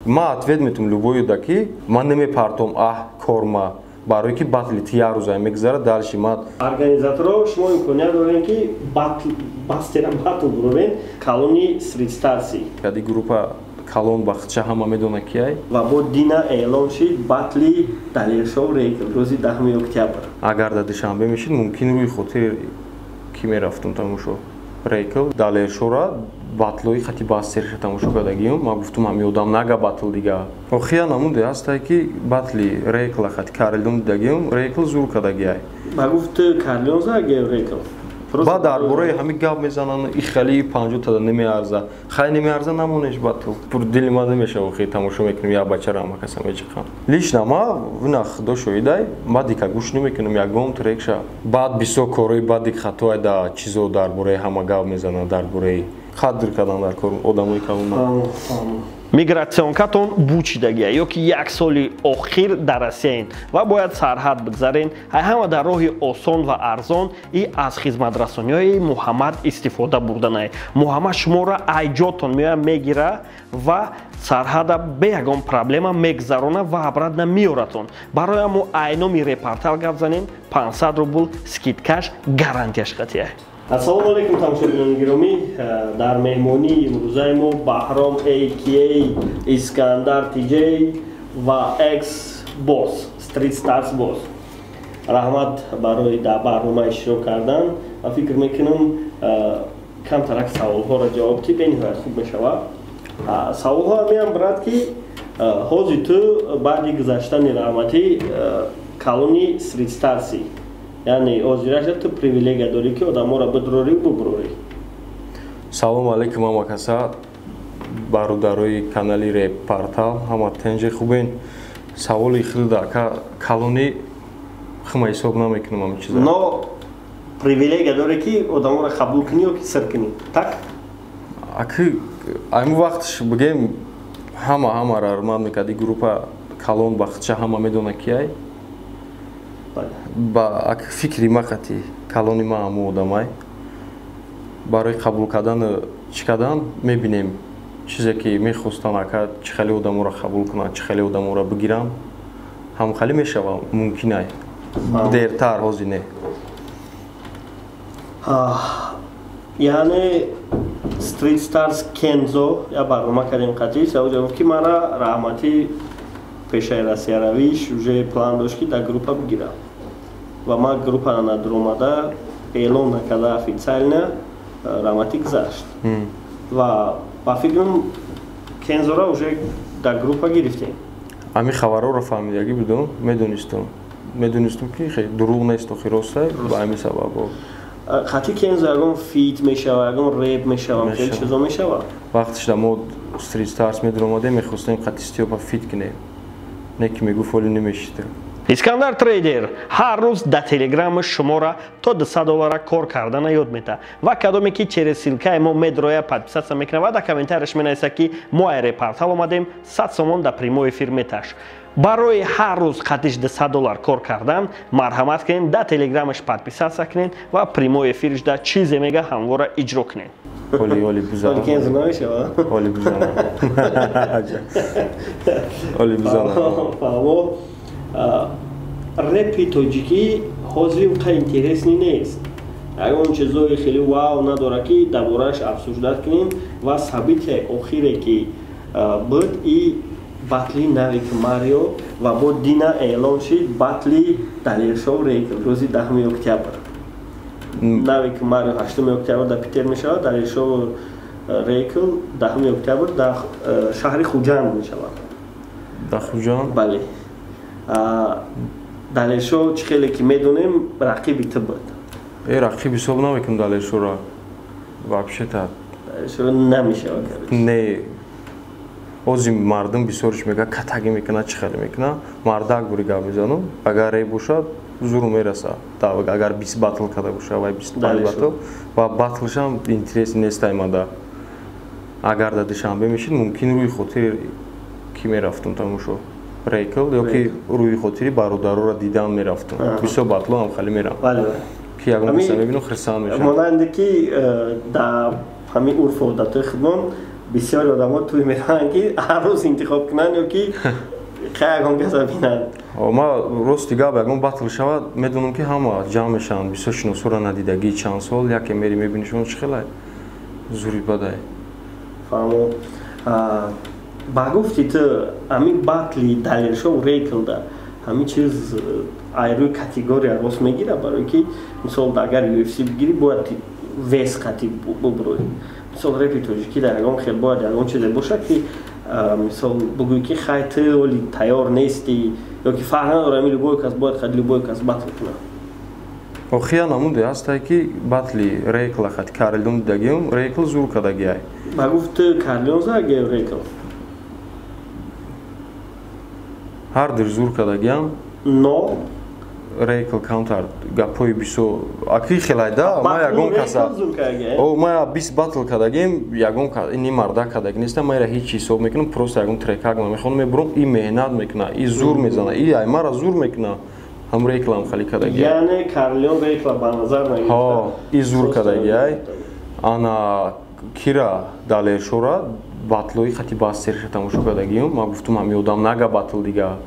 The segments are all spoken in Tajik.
ма ответ метум любою да ки ман немепартом корма барое ки батли тия рӯза мегзара далши ма организаторо шумо имконият дорем ки бастера батл бурорен калони сритстарси кади группа калон бахча ҳама медона кияй ва бо дина эълон шид батли далершов рейкл рӯзи 10 октябр агар да душанбе мешид мумкин рӯи хотир ки мерафтум тамошо рейкл далершора батлои хати бастерша тамошо кардагиём ма гуфтум ҳами одам нага батл дига охия намуде ҳастай ки батли рейкла хати карлион дидагиём рейкл зур кардагиай ба гуфт карлион загев рейкл ба дарбораи ҳами гап мезананд и хеле 50 та немеарза хай немеарза намонеш батл пур дили ма немешава хе тамошо мекунем як бачара ама каса мечиқан лично ма вина худо шоҳидай ма дика гӯш намекунем ягон трекша баъд бисёр корои баъди хатои да чизо дарбораи ҳама гап мезананд дарбораи қадр кардан дар кор одамои калон мигратсионкатон бучидагия ё ки як соли охир дар Россияин ва бояд сарҳад бигзарен ҳама дар роҳи осон ва арзон и аз хизматрасониҳои Муҳаммад истифода бурданай Муҳаммад шуморо айҷотон меояд мегира ва сарҳада бе ягон проблема мегзарона ва абрад намеёратон барои ҳамо айноми репортал гап занем 500 рубл скидкаш гарантияш қатия ассалому алайкум тамошобинони гиромӣ дар меҳмонии имрӯзаи мо Баҳром AKA Искандар TJ ва X Boss Street Stars Boss раҳмат барои дар барнома иштирок кардан ва фикр мекунам камтарак саволҳоро ҷавоб ди бениҳоят хуб мешавад саволҳо ҳамеам бурад ки ҳозир ту баъди гузаштани раҳматӣ калони Street Stars яъне ҳозираша ту привилегия дорӣ ки одаморо бидурорӣ бубурорӣ салому алайкум ҳама каса бародарои канали Репортал ҳама тенҷи хубен саволи хилда калони хма ҳисоб намекунам ҳамин чиза но привилегия дорӣ ки одаморо қабул кунӣ ё ки сир кунӣ так аки айму вақтш бигем ҳамара арман мекарди группа калон бахча ҳама медона кияй ба фикри ма қати калони ма ҳамо одамай барои қабул кардан чӣ кардан мебинем чизе ки мехостан ака чӣ хеле одаморо қабул кунанд чӣ хеле одаморо бигиранд ҳам хеле мешава мумкинай дертар ҳозир не яъне Street Stars Kenzo я барнома кардем қатӣ савоҷа гуфт ки мара раҳмати пешаи расияравиш уже план дошт ки дар группа бигирам ва ма группа надромада эълон накарда официально раҳматӣ гузашт ва ба фикрам Кензора уже дар группа гирифтем ҳамин хабарҳоро фаҳмидагӣ будум медонистум ки хеле дурӯғ нест охир ростай ба ҳамин сабабо хати Кензо ягон фит мешава ягон реп мешава хеле чизо мешава вақтиш мо Street Stars медромаде мехостем қати стиёпа фит кунем не ки мегуфт оли немешида Искандар трейдер ҳар рӯз дар телеграмми шуморо то $200 кор кардана ёд мета ва кадоме ки через силкаи мо медроя подписатсия мекунад ва дар комментарияш менависад ки мо ай репортал омадем 100 сомон дар прямой эфир меташ барои ҳар рӯз қадиш $200 кор кардан марҳамат кунед дар телеграммаш подписатсия кунед ва прямой эфириш дар чизе мега ҳамвора иҷро кунед оли бузана оли бузана оли бузана репи тоҷикӣ ҳозир қа интересни нест ягон чизои хеле вау надорад ки дар борааш афсӯсдат кунем ва собитияи охире ки буд и батли навик марио ва бо дина эълон шид батли далершов рейкл рӯзи 10 октябр навик марио 8 октябр дар питер мешавад далершов рейкл 10 октябр дар шаҳри хуҷанд мешавад дар хуҷанд бале далершо чӣ хеле ки медонем рақиби ту буд рақиб ҳисоб намекунам далершоро вообще-то далершо намешавад не ҳозир мардум бисёриш мегӯяд катагӣ мекунад чӣ хеле мекунад мардак бури гап мезанам агар рей бошад зуру мерасад агар 20 батл карда бошад ва 25 батл ва батлшам интерес нест аймада агар да душанбе мешид мумкин рӯи хотир ки мерафтум тамошо рейкл ё ки рӯи хотири бародароро дидан мерафтум бисёр батло ҳам хеле мерам ки ягон киса мебинам хирсан мешавам монанде ки дар ҳамин урфу одатои худмон бисёр одамон туй мераванд ки ҳар рӯз интихоб кунанд ё ки хай ягон газа бинанд. Ман рости гап ягон батл шавад медонам ки ҳама ҷамъ мешаванд бисёр шиносура надидагии чанд сол яке мери мебинишон чӣ хелай зури бадай. Фаҳмо ба гуфти ту ҳамин батли Далершов Рейклда ҳамин чиз айрӯи категория рост мегира барое ки мисол агар UFC бигирӣ бояд вес қатӣ бубурӯӣ. Мисол репи тоҷикӣ дар ягон хел бояд ягон чизе бошад ки мисол бугӯӣ ки хай ту оли тайёр нестӣ ё ки фарқ надорад ами любой кас бояд хади любой кас батл кунад. Охия намуде ҳастай ки батли Рейкла хати Карлион дидагиам Рейкл зур кадагиай. Ба гуфт ту Карлион задагиай Рейкл? Ҳар дир зур кадагиам. Но Рейкл каунтар гапои бисо аки хелайда ма ягон каса о ма 20 батл кадагим ягон ини марда кадаги нестам ма ира ҳеҷ ҳисоб мекунам просто ягон трекак ма мехонам мебурам и меҳнат мекуна и зур мезана и ай мара зур мекуна ҳам Рейклам хали кадаги яъне Карлион Рейкла ба назар нагирифта ҳо и зур кадаги ай ана кира Далершора батлои хати бас сериша тамошо кадагиам ма гуфтам ҳами одам нага батл дига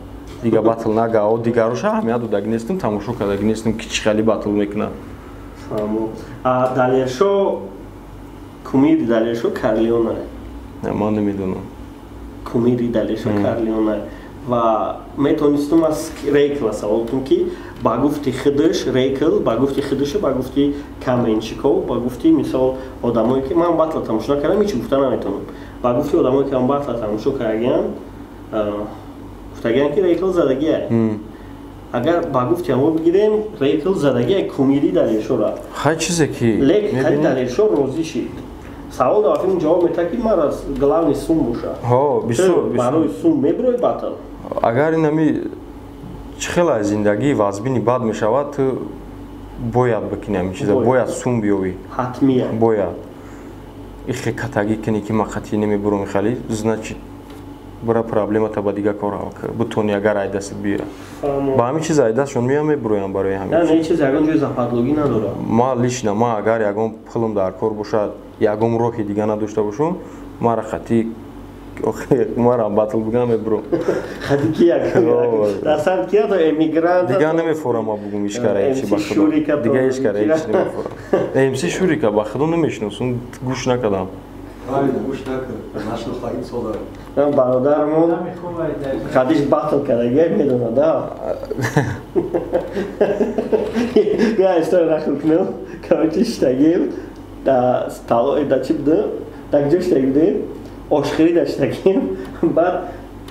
батл нага о дигароша ҳамия додаги нестам тамошо кадаги нестам ки чӣ хали батл мекуна. Далершо кумири Далершо Карлиона ман намедонам кумири Далершо Карлиона ва метонистум аз Рейкла савол кунам ки ба гуфти худаш Рейкл ба гуфти худаша ба гуфти Каменчиков ба гуфти мисол одамое ки ман батла тамошо накардам ҳеҷ гуфта наметавонам ба гуфти одамое ки ман батла тамошо кардагиам гуфтагиам ки Рейкл задагиай. Агар ба гуфти ҳамо бигирем Рейкл задагиай кумири Далершора ҳар чизе ки лекин хади Далершо розӣ шид савол дафин ҷавоб метад ки мара главни сум боша барои сум мебурӯи батл агар инами чӣ хелай зиндагии вазбини бад мешавад ту бояд бикунӣ ҳамин чиза бояд сум биёвӣ ҳатмиян бояд ихе катагӣ кунӣ ки ман қатъи намебурам хали значит бара проблемата ба дига кор ҳал кар бутони агар ай дастат биёра ба ҳамин чиз ай дастшон меам мебуроям барои ҳамин чиз ягон ҷои западлогӣ надорад ма лично ма агар ягон пулам дар кор бошад ягон роҳи дига надошта бошам мара хати марам батл бугам мебурам хати ки дасад ки то эмигрант дига намефорам ма бугум ишкара чи ба худо дига ишкара ҳеҷ намефорам МС Шурика ба худо намешиносам гӯш накардам гӯш накард нашнохтагӣ сода бародармон хадиш батл кардагиай медонад бия история нақл кунам короче штагим да чӣ буду дар ҷо штаги будем ошхирӣ даштагим баъд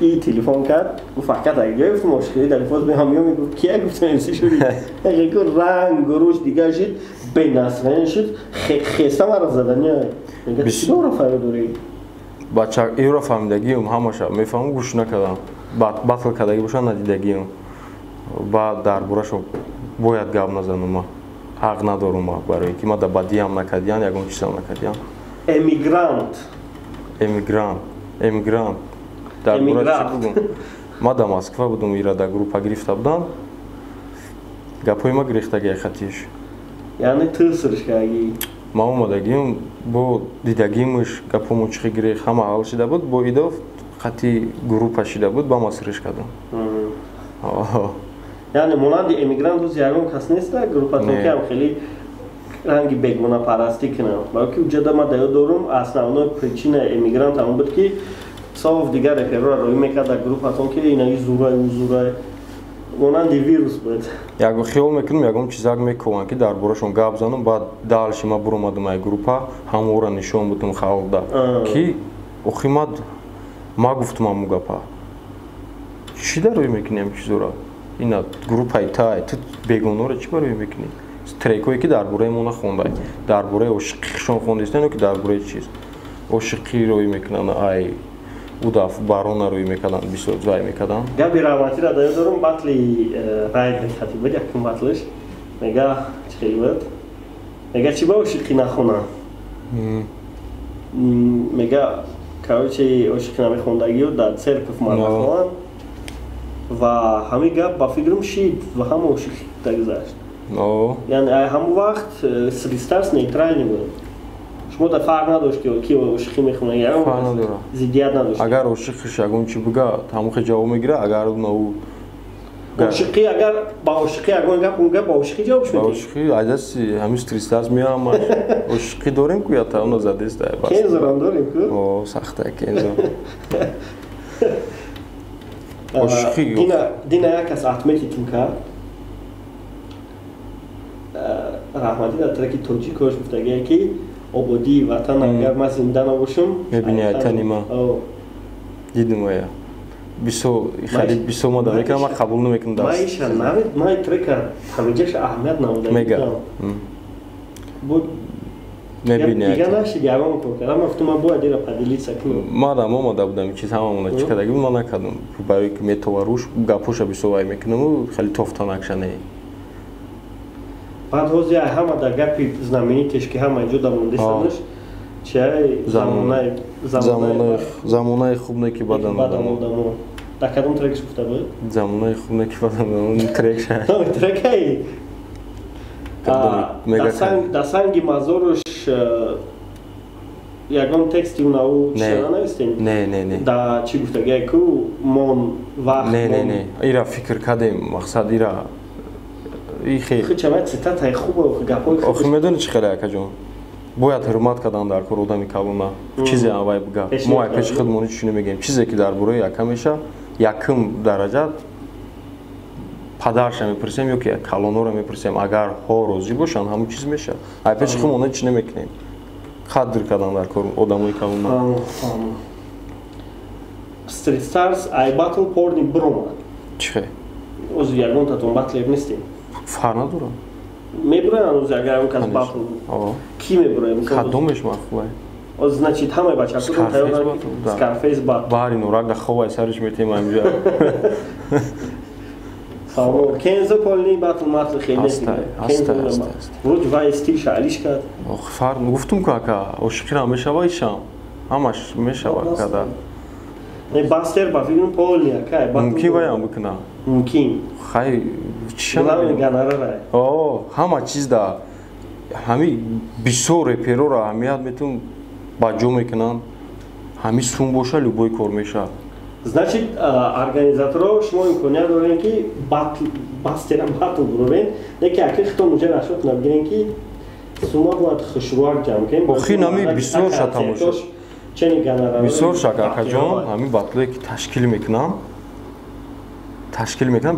и телефон кард гуфт фақат ҷои гуфтам ошхирӣ дар фоз меҳамё мегуфт кия гуфтам МС Шурик ранг гуруш дига шид бенасрен шид хеста мара заданиай чиро фаҳмидорӣ бача иро фаҳмидагиам ҳамаша мефаҳмам гӯш накардам батл кардагӣ боша надидагиам баъд дар борашо бояд гап назанам ма ҳақ надорам ма барое ки ма да бадиам накардиам ягон чизам накардиам эмигрант дар бораи чӣ бугум ма да Москва будам ира да группа гирифта будам гапои ма гирифтагиай хатиш яъне ту сирш кардагӣ ма омадагиам бо дидагимаш гапомо чӣ хел гирифт ҳама ҳал шида буд бо идоф хати группа шида буд ба ма сирш кардам яъне монанди эмигрант ҳоз ягон кас неста группатон ки ҳам хеле ранги бегонапарастӣ кунам балки уҷада ма даёд дорам основной причина эмигрант ҳамон буд ки соф дигар реперро роӣ мекард дар группатон ки инаи зурай узурай монанди вирус буд ягон хиёл мекунам ягон чизак мекуванд ки дар борашон гап занам баъд далши ма буромадам ай группа ҳамора нишон будам халқда ки охи ма гуфтам ҳамун гапа чӣ дар роӣ мекунӣ ҳамин чизора ина группаи тай ту бегонора чӣ барои мекунӣ трекое ки дар бораи мо нахондай дар бораи ошиқишон хондистан ё ки дар бораи чиз ошиқӣ роӣ мекунанд ай удаф барона роӣ мекарданд бисёр вай мекарданд габи раватира даёд дорам батли райд мехати буд якум батлаш мега чӣ хел буд мега чӣ ба ошиқӣ нахонам мега короче ошиқӣ намехондагиё дар церков ма нахонанд ва ҳамин гап ба фикрам шид ва ҳама ошиқта гузашт яъне ҳамон вақт сристарс нейтрални буд شما در فرق نداشت که کی عاشقی میخونه یا فرق نداره زیدیت نداشت اگر عاشق شگون چی بگه تموخ جواب میگیره اگر اون عاشقی اگر با عاشقی اگر با عاشقی جوابش میدی عاشقی عادسی همین استرس دست میام عاشقی داریم که یا تا اون زده است بس کنزرام داریم که او سخته کنزرام عاشقی دینا یک از اتمتیتون کرد رحمتی در ترکی توجی کاش گفته که آبادی وطن اگر من زنده نباشم میبینی ایتانی ما دیدم ویا بیسو خرید بیسو ما داره که من قبول نمیکنم دست ما ایشا نمید ما این ترک همیجهش اهمیت نموده میگه بود میبینی دیگه نشید یه همه کن کردم افتو من باید دیره پدیلی سکنم ما را ما ماده بودم چیز همه چی کردگی ما نکردم برای که میتواروش گپوش بیسو وای میکنم خیلی توفتا نکشنه بعد حوزی همه در گپی زمینی تشکی همه اینجا دمونده سنش چه زمانه خوب نه که بدن آدم در کدوم ترکش گفته بود؟ زمانه خوب نه که بدن اون ترک شد ترک هایی در سنگ مزارش یکم تکستی اونو شده نویستین؟ نه در چی گفته گه که من وقت نه ایرا فکر کردیم مقصد ایرا خیلی چمت ستت های خوبه و گپای خوبه آخه میدونی چی خیلی اکا جون باید حرمت کردن در کار آدمی کلونه چیزی اوای بگه ما پیش خودمونی چی نمیگیم چیزی که در برای یکم میشه یکم درجه پدرش میپرسیم یا که کلونو رو میپرسیم اگر ها روزی باشن همون چیز میشه ای پیش خودمونی چی نمیکنیم قدر کردن در کار آدمی کلونه استریت ستارز ای باتل پورنی برومن چی از یکم تاتون باتلر نیستیم فرق نداره میبرن از اگر اون کس باتل کی میبره کدومش خوبه از значит همه بچه ها تایید اسکارفیس بات باری نورک در خواه سرش میتیم اینجا کنزو پولنی باتل ماتل خیلی هست روج وای استیل شعلیش کرد فرق گفتم که اکا عاشقی را میشوه ایشم همش میشوه کده نه باستر با فیلم پولنی اکا ممکن بایم بکنه ممکن خیلی چی همه چیز دا همی بیسو رپیرو را همیت میتون با جو میکنن همی سون باشه لوبوی کار میشه значит организаторо шумо имконият дорем ки бастера батл бурорен деки акил хитон муҷа нашот набгирен ки сумо бояд хушруар ҷамъ кунем охи нами бисёр шатамош чени генерал бисёр шакакаҷон ҳами батле ки ташкил мекунам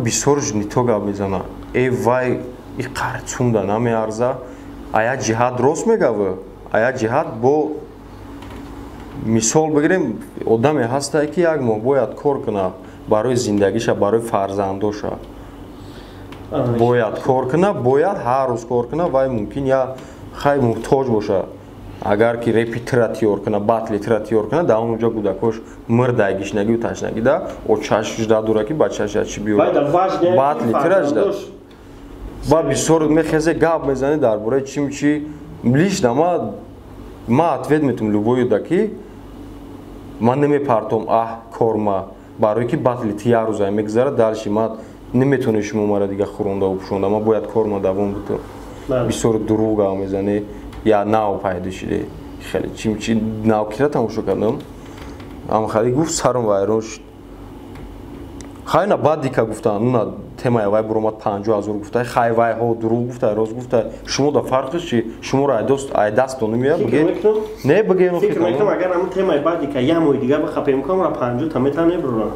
бисёр нито гап мезана э вай и қарчунда намеарза ая ҷиҳат рост мегавы ая ҷиҳат бо мисол бигирем одаме ҳастае ки як моҳ бояд кор куна барои зиндагиша барои фарзандоша бояд кор куна бояд ҳар рӯз кор куна вай мумкин я хай муҳтоҷ боша агар ки репитира тиёр куна батлитира тиёр куна да онҷо кӯдакош мирдай гишнагию ташнагида очаш жда дура ки бачаша чи биёр батлитира жда ва бисёр мехезе гап мезанӣ дар бораи чим чи лишна ма ответ метум любою да ки ман намепартом корма барое ки батли тия рӯза мегзара далши ма наметони шумо мара дига хӯронда пӯшонда ма бояд корма давом буту бисёр дуруғ гап мезанӣ я нав пайдо шиде хеле чим чи навкира тамошо кардам амхали гуфт сарм вайрон шуд хайна баъди ка гуфтан уна темаи вай буромад 50,000 гуфта хай вайҳо дуруғ гуфта рост гуфта шумо да фарқиш чи шуморо айдастон намеяд не бигем фикр мекунам агар ҳамун темаи баъди ка я моҳи дига бихапем кам ра 50 та метан мебурам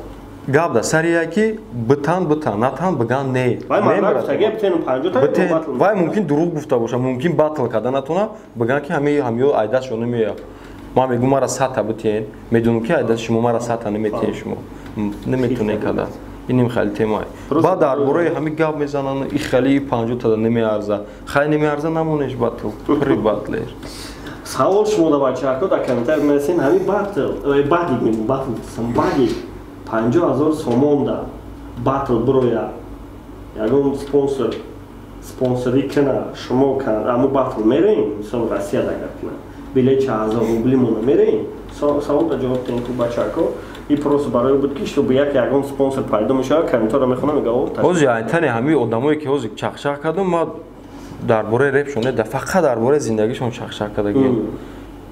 гап да сария ки битан натан биган не вай мумкин дуруғ гуфта боша мумкин батл карда натона биган ки ҳамиё айдастшо намея ма мегум мара сата битен медонам ки айдаст шумо мара сата наметиен шумо наметоне карда иним хеле темаи баъд дар бораи ҳами гап мезананд и хеле 50 та намеарза хай намеарза намонеш батл при батлер савол шумо да бачаҳо дар комментар мерасен ҳами батл баъди мегум батл самбади 50,000 сомон да батл бироя ягон спонсорӣ кана шумо ҳамун батл мерем мисол россия дагар кана билет 4000 рубли мона мерем савол да ҷавоб дем ту бачаҳо и просто барои буд ки чтобы ягон спонсор пайдо мешавад комментарро мехонам мегавом ҳозир айтани ҳами одамое ки ҳозир чахшах кардам ма дар бораи реп шон да фақат дар бораи зиндагишон чахшах кардагием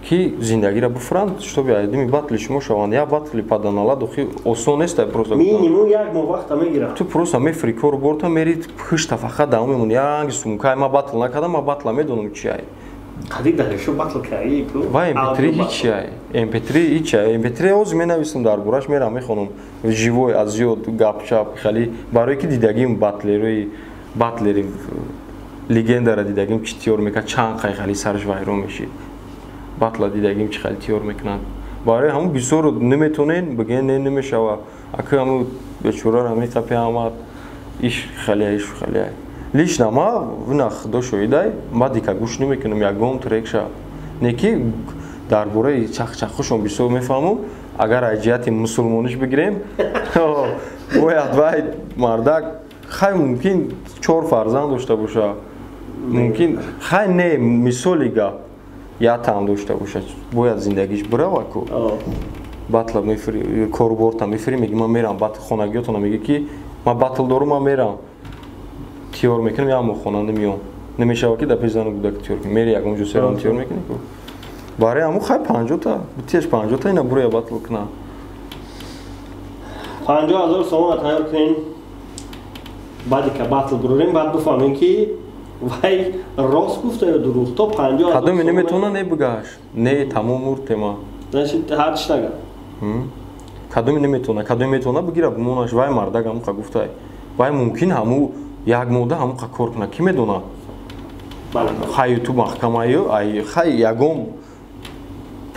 ки зиндагиро буфуранд, чтобы адами батли шумо шаванд. Я батли паданалад охи осон нест просто. Минимум як мо вақта мегирад. Ту просто мефри кор борта мери хишта фақат давом мемони. Янги сумкай ма батл накадам, ма батла медонам чи ай. Қади дарешо батл каи ку. Ва MP3 ҳичи ай. MP3 ҳичи ай. MP3 оз менависам дар бораш мерам мехонам. Живой аз зиёд гапчап хали барои ки дидагим батлерои батлери легендара дидагим чи тиёр мека чанд қай хали сарш вайрон мешид. Батла дидагим чи хали тиёр мекунанд. Барои ҳамун бисёр наметонен бигӯен не намешава. Ака ҳамун бечора ҳамиқапи ҳамат иш хали иш хали ай. Лично ма винах дошоидай ма дика гӯш намекунам ягон трекша. Неки дар бораи чахчахушон бисёр мефаҳмам. Агар аҷияти мусулмониш бигирем, бояд вай мардак хай мумкин 4 фарзанд дошта боша. Мумкин хай не мисоли гап я там дошта боша. Бояд зиндагиш бирава ку. Батла мефри корборта мефри меги ман мерам бат хонагиётона меги ки ма батл дорум ман мерам. Тиёр мекунам я мо хонанда миём. Немешава ки да пезану гудак тиёр ки мери ягон ҷо серам тиёр мекунӣ ку. Барои ҳамун хай 50 та битиаш 50 та ина буроя батл кунам. 50,000 сомон тайёр кунем. Баъди ка батл бурорем баъд бифаҳмем ки вай рост гуфта ё дурӯғ. То 50,000 кадоме неметона не бигаш. Не тамом уртема. Значит ҳар чи нага. Кадоме неметона, кадоме метона бигира бимонаш вай мардак ҳамун қа гуфтай. Вай мумкин ҳамун як мода ҳамун қа кор кунад. Ки медона? Бале. Хай ту маҳкамаё, ай хай ягон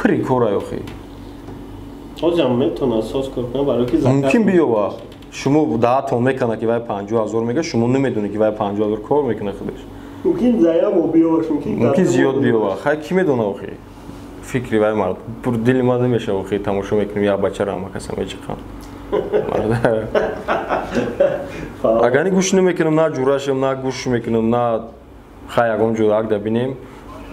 пири кора ёхи. Озям метона сос кор кунад барои ки закат. Мумкин биёва. Шумо даатон мекана ки вай 50,000 мега, шумо намедонӣ ки вай 50,000 кор мекуна худаш. Мумкин заям биёваш, мумкин зиёд биёва. Хай ки медона охи. Фикри вай мард. Пур дили ма намешава охи тамошо мекунем я бачара ама касам мечиқам. Марда. Агар ни гӯш намекунам, на ҷурашам, на гӯш мекунам, на хай ягон ҷо ак да бинем.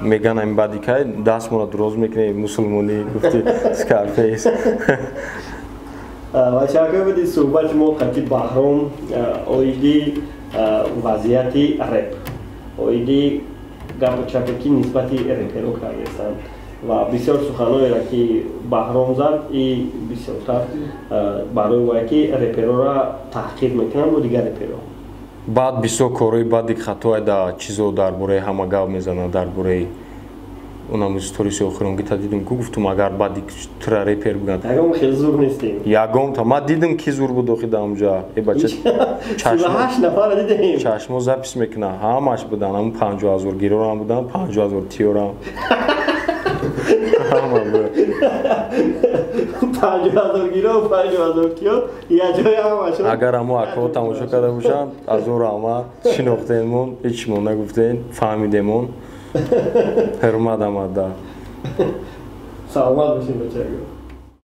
Меганам баъди кай дастмона дуроз мекунем мусулмонӣ гуфти Scarface. ва чака буди суҳбати мо қати Баҳром оиди вазъияти реп. Оиди гапу чапе ки нисбати реперо кардастанд ва бисёр суханоеро ки Баҳром зад и бисёртар барои вай ки реперора таҳқир мекунанд бо дигар реперо. Баъд бисёр корои баъди хатоай да чизо дар бораи ҳама гап мезанад дар бораи онам сториси охирон гита дидим ку гуфтум агар баъди тура репер буганд ягон хел зур нестем ягон та ма дидим ки зур буд охида онҷа е бача 38 нафар дидем чашмо запис мекуна ҳамаш будан ҳам 50,000 гирорам будан 50,000 тиёрам ҳама буд 50,000 гиро 50,000 тиё я ҷои ҳамаш агар ҳамо акҳо тамошо карда бошанд аз он раҳмат шинохтемон ҳечмо нагуфтен фаҳмидемон ҳурмат амада саломат бошед бачаго